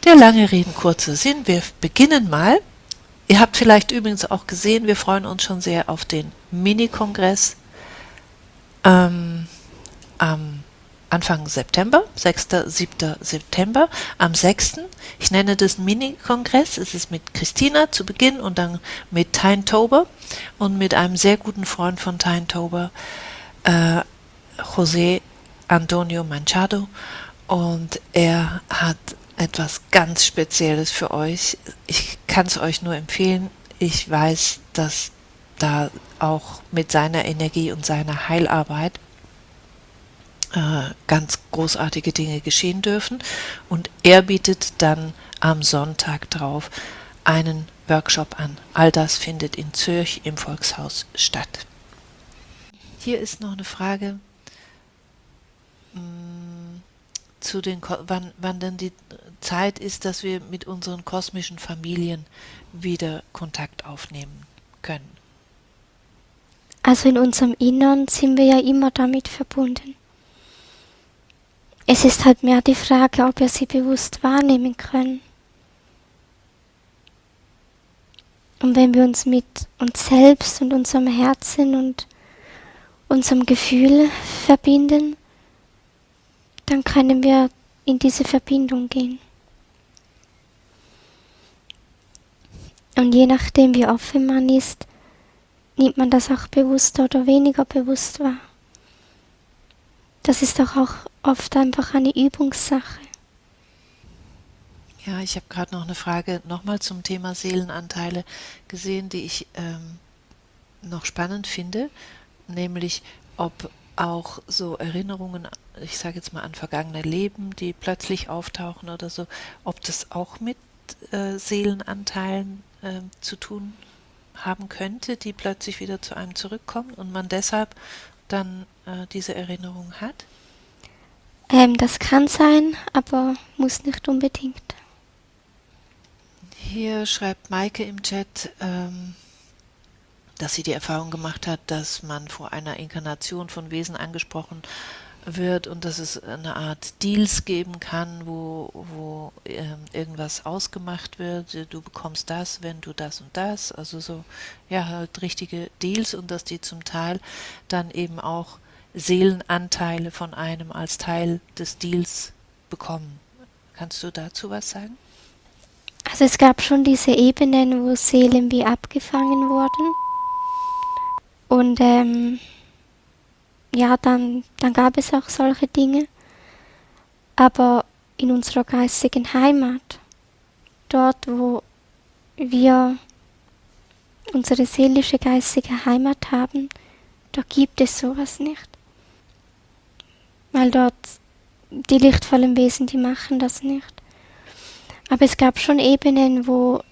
Ja, lange Reden, kurzer Sinn. Wir beginnen mal. Ihr habt vielleicht übrigens auch gesehen, wir freuen uns schon sehr auf den Mini-Kongress am Anfang September, 6. 7. September, am 6. Ich nenne das Mini-Kongress. Es ist mit Christina zu Beginn und dann mit Tyne Tober und mit einem sehr guten Freund von Tyne Tober, José Antonio Manchado. Und er hat etwas ganz Spezielles für euch. Ich kann es euch nur empfehlen. Ich weiß, dass da auch mit seiner Energie und seiner Heilarbeit ganz großartige Dinge geschehen dürfen. Und er bietet dann am Sonntag drauf einen Workshop an. All das findet in Zürich im Volkshaus statt. Hier ist noch eine Frage zu den, wann denn die Zeit ist, dass wir mit unseren kosmischen Familien wieder Kontakt aufnehmen können. Also in unserem Innern sind wir ja immer damit verbunden. Es ist halt mehr die Frage, ob wir sie bewusst wahrnehmen können. Und wenn wir uns mit uns selbst und unserem Herzen und unserem Gefühl verbinden, dann können wir in diese Verbindung gehen. Und je nachdem, wie offen man ist, nimmt man das auch bewusster oder weniger bewusst wahr. Das ist doch auch oft einfach eine Übungssache. Ja, ich habe gerade noch eine Frage nochmal zum Thema Seelenanteile gesehen, die ich noch spannend finde, nämlich ob auch so Erinnerungen, ich sage jetzt mal an vergangene Leben, die plötzlich auftauchen oder so, ob das auch mit Seelenanteilen zu tun haben könnte, die plötzlich wieder zu einem zurückkommen und man deshalb dann diese Erinnerung hat? Das kann sein, aber muss nicht unbedingt. Hier schreibt Maike im Chat, dass sie die Erfahrung gemacht hat, dass man vor einer Inkarnation von Wesen angesprochen wird und dass es eine Art Deals geben kann, wo irgendwas ausgemacht wird, du bekommst das, wenn du das und das, also so, ja, halt richtige Deals und dass die zum Teil dann eben auch Seelenanteile von einem als Teil des Deals bekommen. Kannst du dazu was sagen? Also es gab schon diese Ebenen, wo Seelen wie abgefangen wurden. Und ja, dann gab es auch solche Dinge. Aber in unserer geistigen Heimat, dort wo wir unsere seelische geistige Heimat haben, da gibt es sowas nicht. Weil dort die lichtvollen Wesen, die machen das nicht. Aber es gab schon Ebenen, wo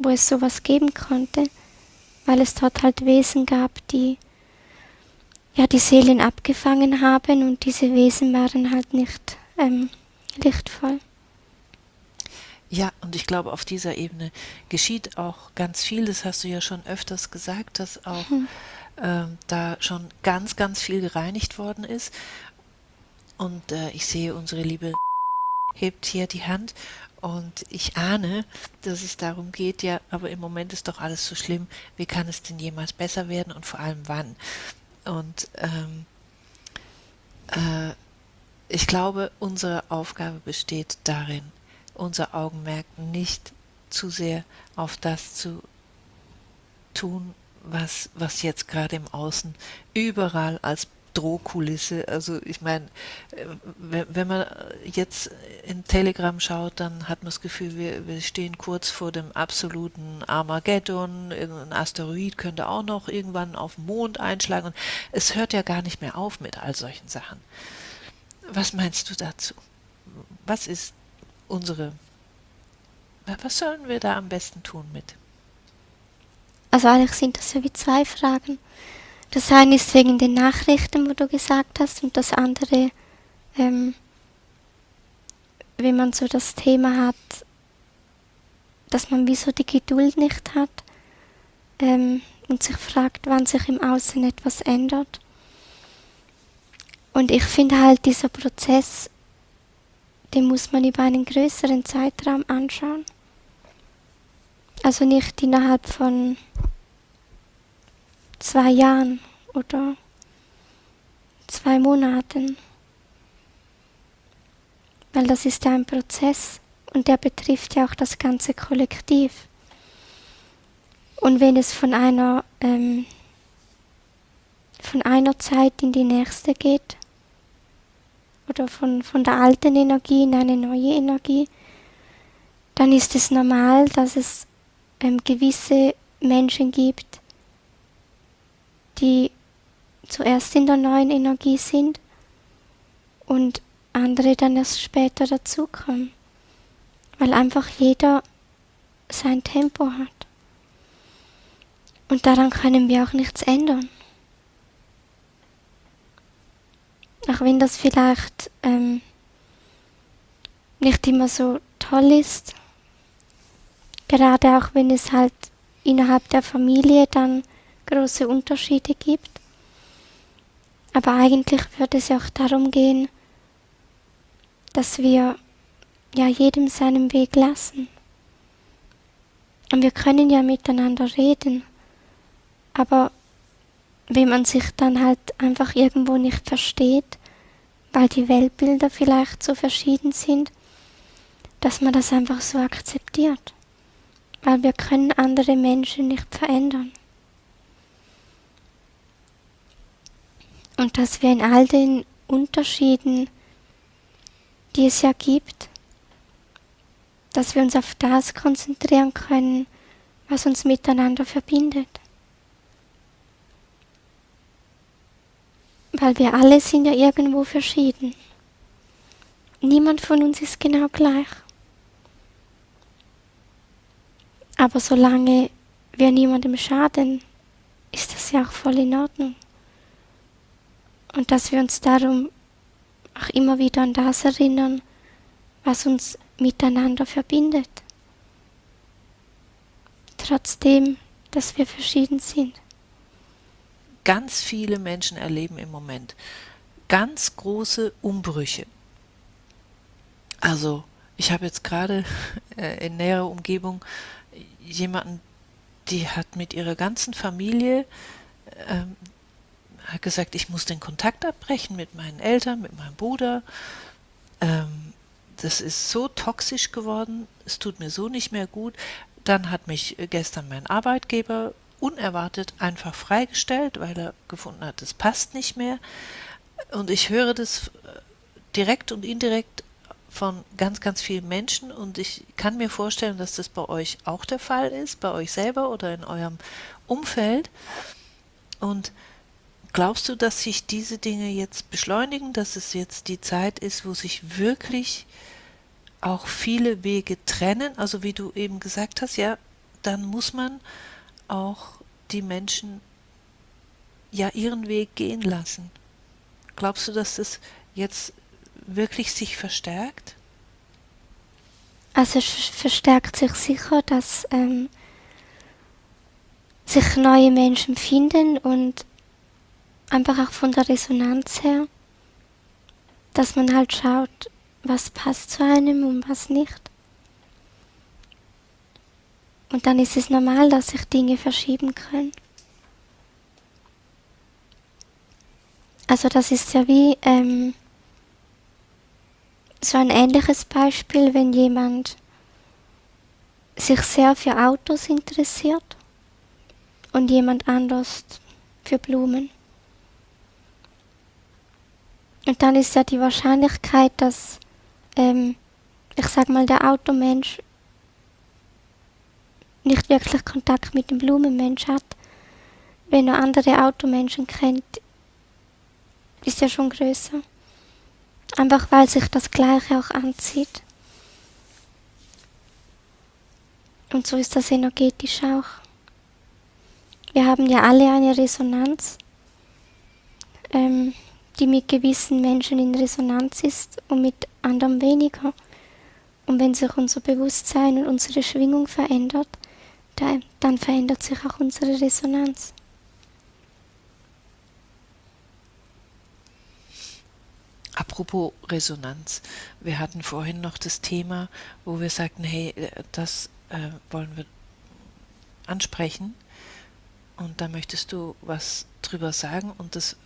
es sowas geben konnte, weil es dort halt Wesen gab, die ja die Seelen abgefangen haben und diese Wesen waren halt nicht lichtvoll. Ja, und ich glaube, auf dieser Ebene geschieht auch ganz viel, das hast du ja schon öfters gesagt, dass auch da schon ganz, ganz viel gereinigt worden ist. Und ich sehe, unsere liebe hebt hier die Hand und ich ahne, dass es darum geht, ja, aber im Moment ist doch alles so schlimm, wie kann es denn jemals besser werden und vor allem wann? Und ich glaube, unsere Aufgabe besteht darin, unser Augenmerk nicht zu sehr auf das zu tun, was jetzt gerade im Außen überall als Drohkulisse, also ich meine, wenn man jetzt in Telegram schaut, dann hat man das Gefühl, wir stehen kurz vor dem absoluten Armageddon, ein Asteroid könnte auch noch irgendwann auf den Mond einschlagen und es hört ja gar nicht mehr auf mit all solchen Sachen. Was meinst du dazu? Was ist was sollen wir da am besten tun mit? Also eigentlich sind das ja wie zwei Fragen. Das eine ist wegen den Nachrichten, wo du gesagt hast, und das andere, wenn man so das Thema hat, dass man wieso die Geduld nicht hat und sich fragt, wann sich im Außen etwas ändert. Und ich finde halt, dieser Prozess, den muss man über einen größeren Zeitraum anschauen. Also nicht innerhalb von 2 Jahren oder 2 Monaten, weil das ist ja ein Prozess und der betrifft ja auch das ganze Kollektiv. Und wenn es von einer Zeit in die nächste geht oder von der alten Energie in eine neue Energie, dann ist es normal, dass es gewisse Menschen gibt, die zuerst in der neuen Energie sind und andere dann erst später dazukommen, weil einfach jeder sein Tempo hat. Und daran können wir auch nichts ändern. Auch wenn das vielleicht nicht immer so toll ist, gerade auch wenn es halt innerhalb der Familie dann große Unterschiede gibt. Aber eigentlich würde es ja auch darum gehen, dass wir ja jedem seinen Weg lassen. Und wir können ja miteinander reden, aber wenn man sich dann halt einfach irgendwo nicht versteht, weil die Weltbilder vielleicht so verschieden sind, dass man das einfach so akzeptiert. Weil wir können andere Menschen nicht verändern. Und dass wir in all den Unterschieden, die es ja gibt, dass wir uns auf das konzentrieren können, was uns miteinander verbindet. Weil wir alle sind ja irgendwo verschieden. Niemand von uns ist genau gleich. Aber solange wir niemandem schaden, ist das ja auch voll in Ordnung. Und dass wir uns darum auch immer wieder an das erinnern, was uns miteinander verbindet. Trotzdem, dass wir verschieden sind. Ganz viele Menschen erleben im Moment ganz große Umbrüche. Also, ich habe jetzt gerade in näherer Umgebung jemanden, die hat mit ihrer ganzen Familie hat gesagt, ich muss den Kontakt abbrechen mit meinen Eltern, mit meinem Bruder. Das ist so toxisch geworden, es tut mir so nicht mehr gut. Dann hat mich gestern mein Arbeitgeber unerwartet einfach freigestellt, weil er gefunden hat, es passt nicht mehr. Und ich höre das direkt und indirekt von ganz, ganz vielen Menschen und ich kann mir vorstellen, dass das bei euch auch der Fall ist, bei euch selber oder in eurem Umfeld. Und glaubst du, dass sich diese Dinge jetzt beschleunigen, dass es jetzt die Zeit ist, wo sich wirklich auch viele Wege trennen? Also wie du eben gesagt hast, ja, dann muss man auch die Menschen ja ihren Weg gehen lassen. Glaubst du, dass das jetzt wirklich sich verstärkt? Also es verstärkt sich sicher, dass sich neue Menschen finden und einfach auch von der Resonanz her, dass man halt schaut, was passt zu einem und was nicht. Und dann ist es normal, dass sich Dinge verschieben können. Also das ist ja wie so ein ähnliches Beispiel, wenn jemand sich sehr für Autos interessiert und jemand anders für Blumen. Und dann ist ja die Wahrscheinlichkeit, dass, ich sag mal, der Automensch nicht wirklich Kontakt mit dem Blumenmensch hat, wenn er andere Automenschen kennt, ist ja schon größer. Einfach weil sich das Gleiche auch anzieht. Und so ist das energetisch auch. Wir haben ja alle eine Resonanz, die mit gewissen Menschen in Resonanz ist und mit anderen weniger. Und wenn sich unser Bewusstsein und unsere Schwingung verändert, dann verändert sich auch unsere Resonanz. apropos Resonanz, wir hatten vorhin noch das Thema, wo wir sagten, hey, das wollen wir ansprechen und da möchtest du was drüber sagen und das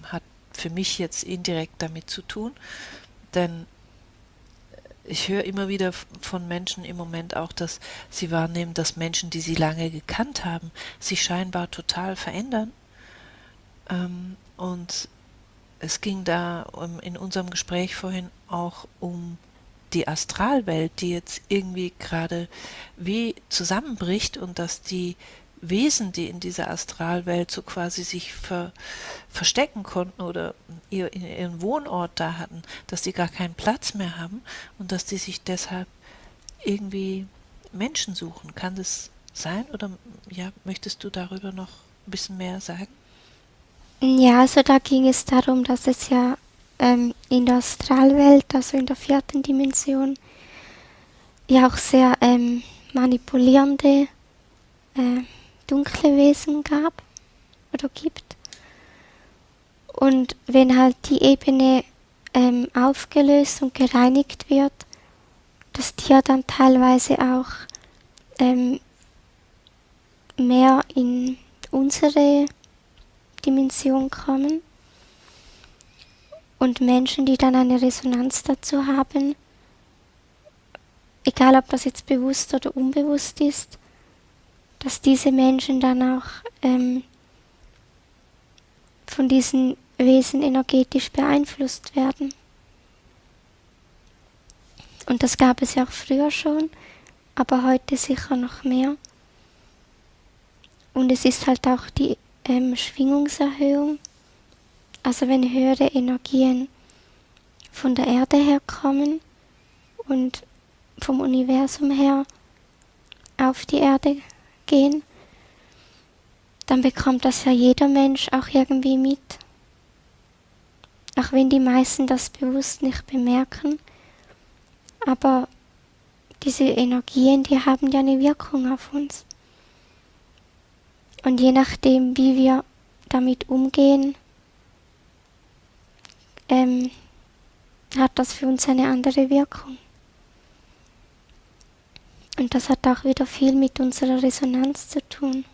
hat für mich jetzt indirekt damit zu tun, denn ich höre immer wieder von Menschen im Moment auch, dass sie wahrnehmen, dass Menschen, die sie lange gekannt haben, sich scheinbar total verändern. Und es ging da in unserem Gespräch vorhin auch um die Astralwelt, die jetzt irgendwie gerade wie zusammenbricht und dass die Wesen, die in dieser Astralwelt so quasi sich verstecken konnten oder ihren Wohnort da hatten, dass die gar keinen Platz mehr haben und dass die sich deshalb irgendwie Menschen suchen. Kann das sein oder ja, möchtest du darüber noch ein bisschen mehr sagen? Ja, also da ging es darum, dass es ja in der Astralwelt, also in der vierten Dimension, ja auch sehr manipulierende, dunkle Wesen gab oder gibt. Und wenn halt die Ebene aufgelöst und gereinigt wird, dass die ja dann teilweise auch mehr in unsere Dimension kommen und Menschen, die dann eine Resonanz dazu haben, egal ob das jetzt bewusst oder unbewusst ist, dass diese Menschen dann auch von diesen Wesen energetisch beeinflusst werden. Und das gab es ja auch früher schon, aber heute sicher noch mehr. Und es ist halt auch die Schwingungserhöhung. Also wenn höhere Energien von der Erde herkommen und vom Universum her auf die Erde gehen, dann bekommt das ja jeder Mensch auch irgendwie mit. Auch wenn die meisten das bewusst nicht bemerken, aber diese Energien, die haben ja eine Wirkung auf uns. Und je nachdem, wie wir damit umgehen, hat das für uns eine andere Wirkung. Und das hat auch wieder viel mit unserer Resonanz zu tun.